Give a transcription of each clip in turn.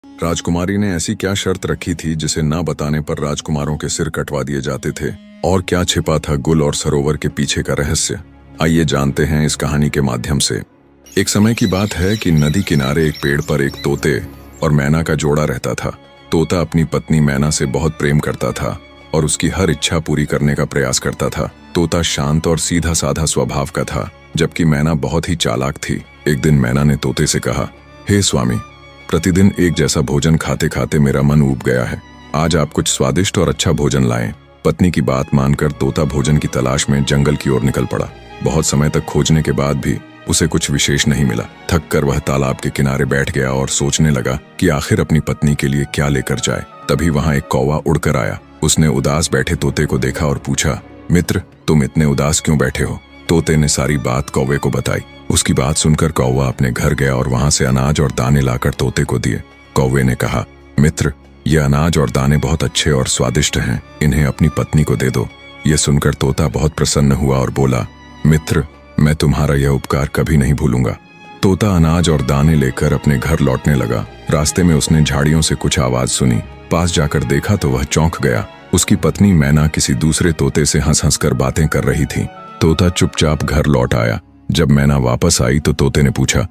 राजकुमारी ने ऐसी क्या शर्त रखी थी जिसे ना बताने पर राजकुमारों के सिर कटवा दिए जाते थे, और क्या छिपा था गुल और सरोवर के पीछे का रहस्य? आइए जानते हैं इस कहानी के माध्यम से। एक समय की बात है कि नदी किनारे एक पेड़ पर एक तोते और मैना का जोड़ा रहता था। तोता अपनी पत्नी मैना से बहुत प्रेम करता था और उसकी हर इच्छा पूरी करने का प्रयास करता था। तोता शांत और सीधा साधा स्वभाव का था, जबकि मैना बहुत ही चालाक थी। एक दिन मैना ने तोते से कहा, हे स्वामी, प्रतिदिन एक जैसा भोजन खाते खाते मेरा मन ऊब गया है। आज आप कुछ स्वादिष्ट और अच्छा भोजन लाएं। पत्नी की बात मानकर तोता भोजन की तलाश में जंगल की ओर निकल पड़ा। बहुत समय तक खोजने के बाद भी उसे कुछ विशेष नहीं मिला। थक कर वह तालाब के किनारे बैठ गया और सोचने लगा कि आखिर अपनी पत्नी के लिए क्या लेकर जाए। तभी वहां एक कौवा उड़कर आया। उसने उदास बैठे तोते को देखा और पूछा, मित्र, तुम इतने उदास क्यों बैठे हो? तोते ने सारी बात कौवे को बताई। उसकी बात सुनकर कौवा अपने घर गया और वहां से अनाज और दाने लाकर तोते को दिए। कौवे ने कहा, मित्र, ये अनाज और दाने बहुत अच्छे और स्वादिष्ट हैं, इन्हें अपनी पत्नी को दे दो। ये सुनकर तोता बहुत प्रसन्न हुआ और बोला, मित्र, मैं तुम्हारा यह उपकार कभी नहीं भूलूंगा। तोता अनाज और दाने लेकर अपने घर लौटने लगा। रास्ते में उसने झाड़ियों से कुछ आवाज सुनी। पास जाकर देखा तो वह चौंक गया। उसकी पत्नी मैना किसी दूसरे तोते से हंस हंस कर बातें कर रही थी। तोता चुपचाप घर लौट आया। जब मैना वापस आई तो तोते ने पूछा,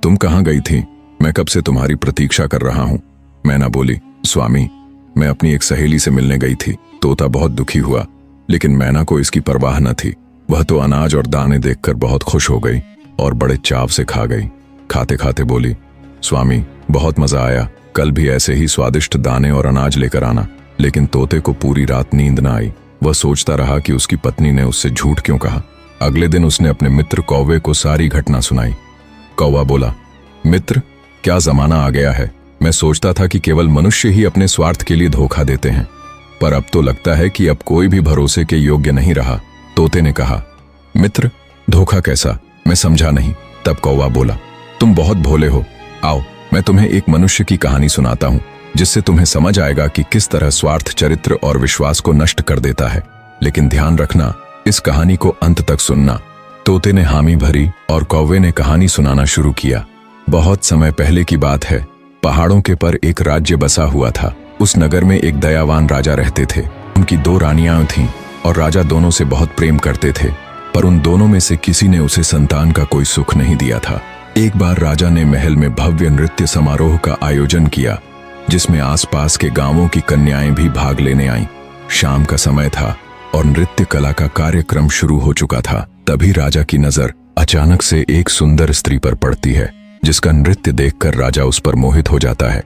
तुम कहाँ गई थी? मैं कब से तुम्हारी प्रतीक्षा कर रहा हूँ। मैना बोली, स्वामी, मैं अपनी एक सहेली से मिलने गई थी। तोता बहुत दुखी हुआ, लेकिन मैना को इसकी परवाह न थी। वह तो अनाज और दाने देखकर बहुत खुश हो गई और बड़े चाव से खा गई। खाते खाते बोली, स्वामी, बहुत मजा आया। कल भी ऐसे ही स्वादिष्ट दाने और अनाज लेकर आना। लेकिन तोते को पूरी रात नींद न आई। वह सोचता रहा कि उसकी पत्नी ने उससे झूठ क्यों कहा। अगले दिन उसने अपने मित्र कौवे को सारी घटना सुनाई। कौवा बोला, मित्र, क्या जमाना आ गया है। मैं सोचता था कि केवल मनुष्य ही अपने स्वार्थ के लिए धोखा देते हैं, पर अब तो लगता है कि अब कोई भी भरोसे के योग्य नहीं रहा। तोते ने कहा, मित्र, धोखा कैसा? मैं समझा नहीं। तब कौवा बोला, तुम बहुत भोले हो। आओ, मैं तुम्हें एक मनुष्य की कहानी सुनाता हूँ, जिससे तुम्हें समझ आएगा कि किस तरह स्वार्थ चरित्र और विश्वास को नष्ट कर देता है। लेकिन ध्यान रखना, इस कहानी को अंत तक सुनना। तोते ने हामी भरी और कौवे ने कहानी सुनाना शुरू किया। बहुत समय पहले की बात है। पहाड़ों के पर एक राज्य बसा हुआ था। उस नगर में एक दयावान राजा रहते थे। उनकी 2 रानियां थीं और राजा दोनों से बहुत प्रेम करते थे, पर उन दोनों में से किसी ने उसे संतान का कोई सुख नहीं दिया था। एक बार राजा ने महल में भव्य नृत्य समारोह का आयोजन किया, जिसमें आसपास के गांवों की कन्याएं भी भाग लेने आईं। शाम का समय था और नृत्य कला का कार्यक्रम शुरू हो चुका था। तभी राजा की नजर अचानक से एक सुंदर स्त्री पर पड़ती है, जिसका नृत्य देखकर राजा उस पर मोहित हो जाता है।